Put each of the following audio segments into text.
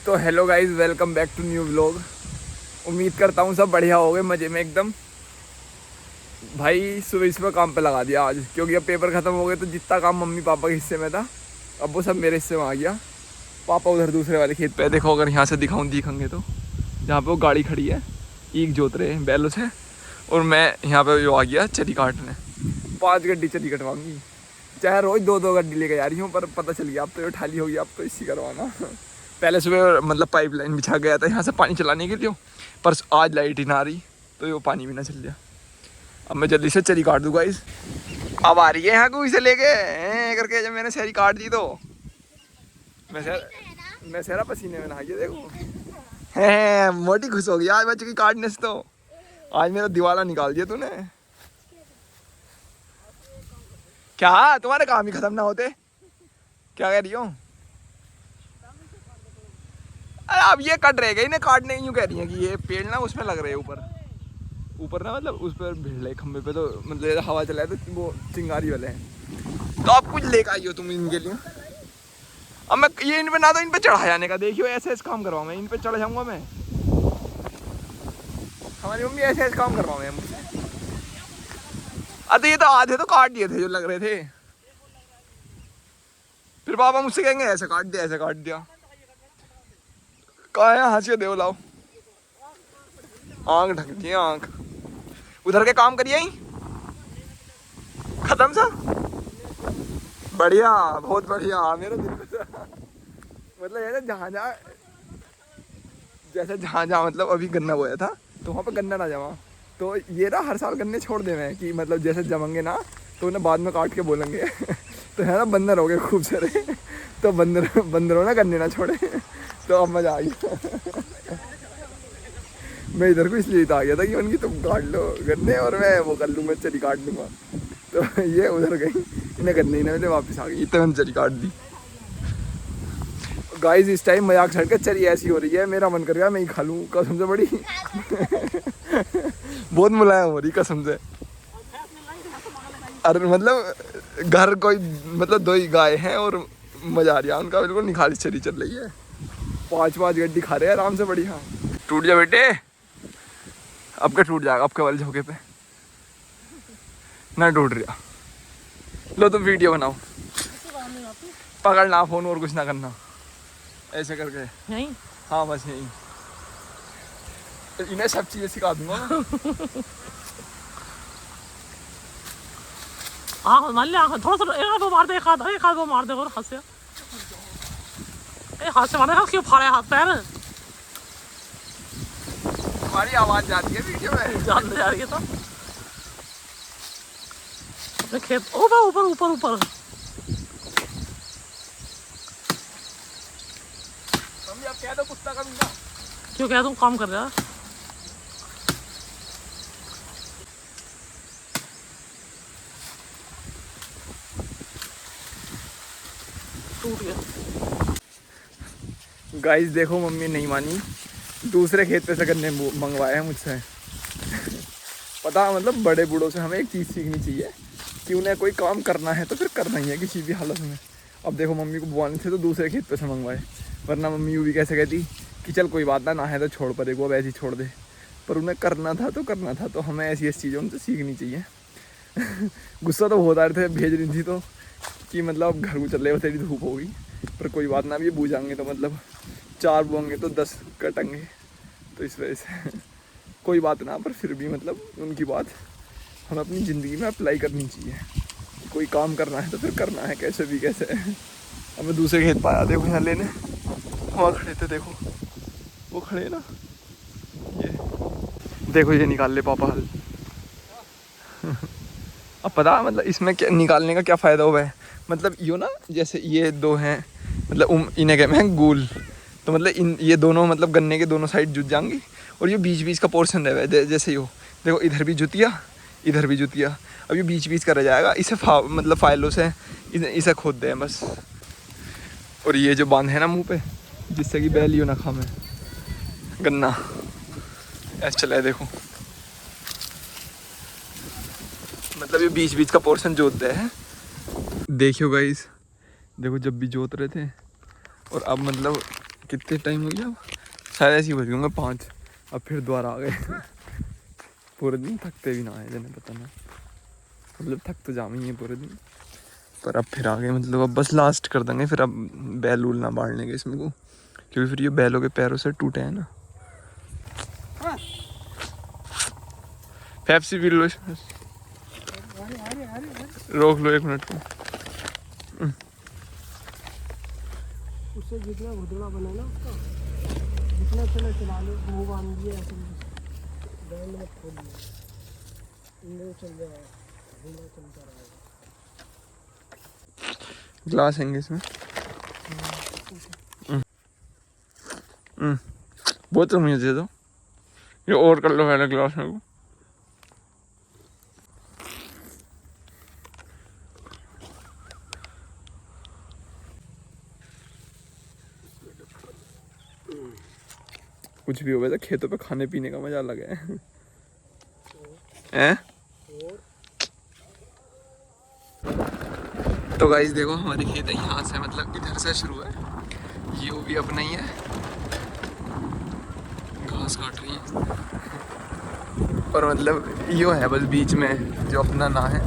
तो hello guys, welcome back to new vlog. उम्मीद करता हूँ सब बढ़िया हो गए, मज़े में एकदम। भाई सुबह काम पे लगा दिया आज, क्योंकि अब पेपर ख़त्म हो गए तो जितना काम मम्मी पापा के हिस्से में था अब वो सब मेरे हिस्से में आ गया। पापा उधर दूसरे वाले खेत पे, देखो अगर यहाँ से दिखाएंगे तो जहाँ पे वो गाड़ी खड़ी है ईख जोत रहे हैं बैलों से, और मैं यहाँ पे वो आ गया चरी काटने। 5 गड्डी चरी कटवाऊंगी, चाहे रोज़ 2-2 गड्डी लेके जा रही हूँ, पर पता चल गया अब तो ये ठाली होगी, अब तो इसी करवाना। पहले सुबह मतलब पाइपलाइन बिछा गया था यहाँ से पानी चलाने के लिए, पर आज लाइट ही ना आ रही तो ये पानी भी ना चल गया। अब मैं जल्दी से चरी काट दूँगा। इस अब आ रही है यहाँ को इसे लेके करके, जब मैंने चरी काट दी तो मैं सहरा पसीने में नहा गया। देखो है मोटी खुश हो गई आज बच्चे की काटने से, तो आज मेरा दिवाला निकाल दिया तूने। क्या तुम्हारे काम ही खत्म ना होते? क्या कह रही हो? अरे अब ये कट रहेगा, इन्हें काटने यूँ कह रही है कि ये पेड़ ना उसमें लग रहे हैं ऊपर ना, मतलब उस पर भिड़ रहे खंबे पे, तो मतलब हवा चलाए तो वो चिंगारी वाले हैं। तो अब कुछ लेकर आई हो तुम इनके लिए। अब मैं ये इन पे ना तो इन पे चढ़ा जाने का, देखियो ऐसे ऐसे काम करवाऊँ मैं, इन पे चढ़ जाऊँगा मैं। हमारी मम्मी ऐसे ऐसे काम करवाऊँ मैं मुझसे। अरे ये तो आधे तो काट दिए थे जो लग रहे थे, फिर पापा मुझसे कहेंगे ऐसे काट दिया ऐसे काट दिया। कहाँ है हंसी दे लाओ, आँख ढक दी आँख। उधर के काम करिए ही खत्म सा। बढ़िया, बहुत बढ़िया मेरा दिल मतलब है ना, जहाँ जहाँ मतलब अभी गन्ना बोया था तो वहाँ पे गन्ना ना जमा, तो ये ना हर साल गन्ने छोड़ दे मैं कि मतलब जैसे जमेंगे ना तो उन्हें बाद में काट के बोलेंगे। तो है ना बंदर हो गए खूब सारे, तो बंदरों ना गन्ने ना छोड़े, तो अब मज़ा आ गया। मैं इधर को इसलिए तो आ गया था कि उनकी तुम काट लो गन्ने और मैं वो कर लूँगा, चरी काट लूँगा। तो ये उधर गई, इन्हें गन्ने ही ना मिले, वापस आ गई, इतने मैंने चरी काट दी। गाइस इस टाइम मजाक छड़ के चरी ऐसी हो रही है, मेरा मन कर गया मैं ही खा लूँ कसम से, बड़ी बहुत मुलायम हो रही कसम से। अरे मतलब घर कोई मतलब 2 ही गाय हैं और मजा आ रहा है उनका, बिल्कुल निखाली चरी चल रही है। 5-5 गड्डी खा रहे हैं आराम से बढ़िया। टूट जा बेटे, अब क्या टूट जाएगा आपके वाले झोंके पे ना टूट रहा। लो तुम वीडियो बनाओ, पकड़ना फोन और कुछ ना करना, ऐसे करके यहीं। हाँ बस यहीं, इन्हें सब चीजें सिखा दूंगा। मान लिया थोड़ा सा एक हाथ मार दे, एक हाथ वो मार दे, और हाथ से मारने क्यों फाड़े हाथ पैर। हमारी आवाज जाती है वीडियो में, जान जा रही है तो अपने खेत ऊपर ऊपर ऊपर ऊपर। मम्मी अब कह दो कुत्ता का बिंदा। क्यों कह दूँ, काम कर रहा टूट गया। गाइस देखो मम्मी नहीं मानी, दूसरे खेत पे से गन्ने मंगवाए हैं मुझसे। पता मतलब बड़े बूढ़ों से हमें एक चीज़ सीखनी चाहिए कि उन्हें कोई काम करना है तो फिर करना ही है किसी भी हालत में। अब देखो मम्मी को बुआने थे तो दूसरे खेत पे से मंगवाए, वरना मम्मी यूँ भी कैसे कहती कि चल कोई बात ना है तो छोड़ पड़े वो, अब ऐसे ही छोड़ दे। पर उन्हें करना था तो करना था, तो हमें ऐसी चीज़ें उनसे सीखनी चाहिए। गुस्सा तो बहुत आ रहे थे भेज रही थी तो कि मतलब घर को चल रहे हो तेरी धूप होगी, पर कोई बात ना, अब ये बूझाएंगे तो मतलब 4 बोएंगे तो 10 कटेंगे, तो इस वजह से कोई बात ना, पर फिर भी मतलब उनकी बात हमें अपनी ज़िंदगी में अप्लाई करनी चाहिए। कोई काम करना है तो फिर करना है कैसे भी कैसे। अब मैं दूसरे खेत पाया, देखो यहाँ लेने वहाँ खड़े थे, देखो वो खड़े ना, ये देखो ये निकाल ले पापा हल। अब पता मतलब इसमें क्या निकालने का क्या फ़ायदा हुआ है, मतलब यो ना जैसे ये 2 हैं मतलब इन्हें कहते हैं गुल, तो मतलब ये दोनों मतलब गन्ने के दोनों साइड जुट जाएंगी, और ये बीच का पोर्शन रह जैसे यो देखो इधर भी जुतिया इधर भी जुतिया, अब ये बीच का रह जाएगा, इसे मतलब फाइलों से इसे खोद दें बस। और ये जो बांध है ना मुंह पे, जिससे कि बैल ना खामे गन्ना, ऐसा चला है देखो, मतलब ये बीच का पोर्शन जोतते हैं। देखियो गाइस, देखो जब भी जोत रहे थे और अब मतलब कितने टाइम हो गया? शायद ऐसे ही बज गए 5। अब फिर दोबारा आ गए। पूरे दिन थकते भी ना है, जिन्हें पता ना, मतलब थक तो जाम ही है पूरे दिन, पर अब फिर आ गए। मतलब अब बस लास्ट कर देंगे, फिर अब बैल उल ना बाढ़ लेंगे इसमें को, क्योंकि फिर ये बैलों के पैरों से टूटे हैं ना। पेप्सी पी लो, रोक लो 1 मिनट को। उससे जितना भुदड़ा बना ना उसका, जितना चला लो, मुँह बांध दिया ऐसे बैंड मत खोलिए, इंद्र चल जाएगा, भुदड़ा चलता रहेगा। ग्लास हैंगे इसमें। बोतल मुझे दे दो, ये और कर लो पहले ग्लास में को। कुछ भी हो गया, खेतों पे खाने पीने का मजा अलग है। हैं? तो गाइस देखो, हमारे खेत है यहाँ से, मतलब इधर से शुरू है, ये वो भी अपना ही है, घास काट रही है, और मतलब यो है बस बीच में जो अपना ना है,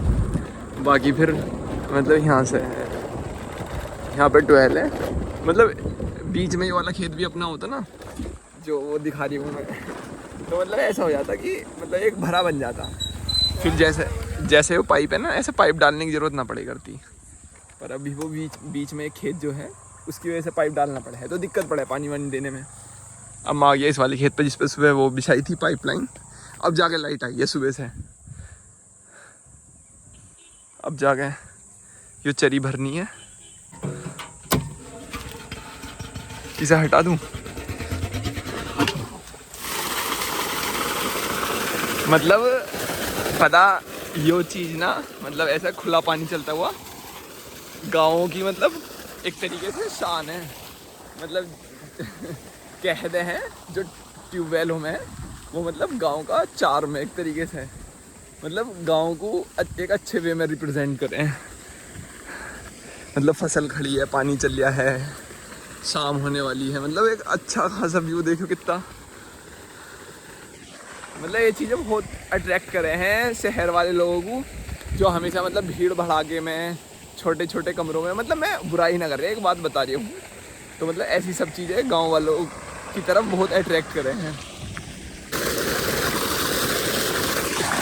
बाकी फिर मतलब यहाँ से है, यहाँ पे 12 है, मतलब बीच में ये वाला खेत भी अपना होता ना, जो वो दिखा रही हूँ मैं। तो मतलब ऐसा हो जाता कि मतलब एक भरा बन जाता, फिर जैसे वो पाइप है ना, ऐसे पाइप डालने की ज़रूरत ना पड़े करती, पर अभी वो बीच में एक खेत जो है उसकी वजह से पाइप डालना पड़ा है, तो दिक्कत पड़ा है पानी वानी देने में। अब मैं आ गया इस वाले खेत पे जिस पे सुबह वो बिछाई थी पाइपलाइन, अब जाके लाइट आई है सुबह से, अब जाके ये चरी भरनी है, इसे हटा दूं, मतलब पता यो चीज़ ना, मतलब ऐसा खुला पानी चलता हुआ गाँवों की मतलब एक तरीके से शान है, मतलब कहते हैं जो ट्यूबवेलों में वो मतलब गांव का चार्म है एक तरीके से, मतलब गांव को एक अच्छे वे में रिप्रेजेंट करें, मतलब फसल खड़ी है, पानी चल रहा है, शाम होने वाली है, मतलब एक अच्छा खासा व्यू देखो कितना, मतलब ये चीज़ें बहुत अट्रैक्ट कर रहे हैं शहर वाले लोगों को, जो हमेशा मतलब भीड़ भड़ाके में छोटे छोटे कमरों में, मतलब मैं बुराई ना कर रही, एक बात बता रही हूँ, तो मतलब ऐसी सब चीज़ें गांव वालों की तरफ बहुत अट्रैक्ट कर रहे हैं।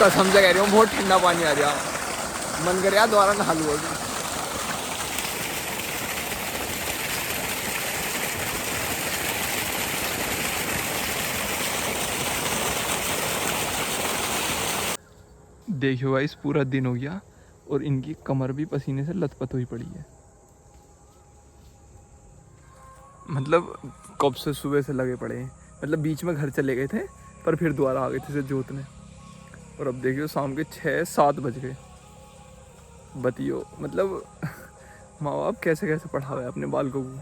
कसम से कह रही हूँ, बहुत ठंडा पानी आ रहा, मन कर रहा दोबारा नहा लूँ अभी। देखियो गाइस, पूरा दिन हो गया और इनकी कमर भी पसीने से लथपथ हुई पड़ी है, मतलब कब से सुबह से लगे पड़े हैं, मतलब बीच में घर चले गए थे पर फिर दोबारा आ गए थे जोतने, और अब देखियो शाम के 6-7 बज गए, बतियो मतलब माँ बाप कैसे कैसे पढ़ावे अपने बालकों को।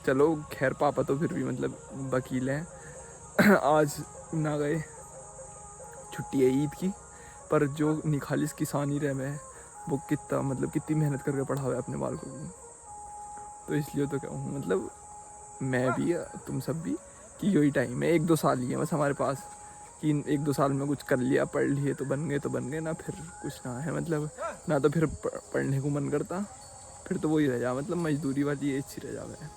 चलो खैर पापा तो फिर भी मतलब वकील हैं, आज ना गए, छुट्टी है ईद की, पर जो निखालिस किसान ही रहे में वो कितना मतलब कितनी मेहनत करके पढ़ावे अपने बालकों को, तो इसलिए तो कहूँ मतलब मैं भी तुम सब भी कि यही टाइम है, 1-2 साल ही है बस हमारे पास, कि 1-2 साल में कुछ कर लिया, पढ़ लिए तो बन गए, ना फिर कुछ ना है, मतलब ना तो फिर पढ़ने को मन करता, फिर तो वही रह जा, मतलब मजदूरी वाली एज ही रह जावे,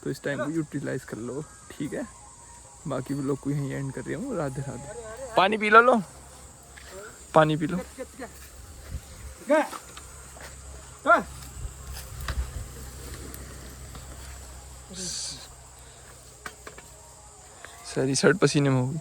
तो इस टाइम को यूटिलाइज़ कर लो, ठीक है। बाकी भी लोग को यहीं एंड कर रही हूँ, राधे राधे। पानी पी लो, पानी पी लो। सारी शर्ट पसीने में होगी।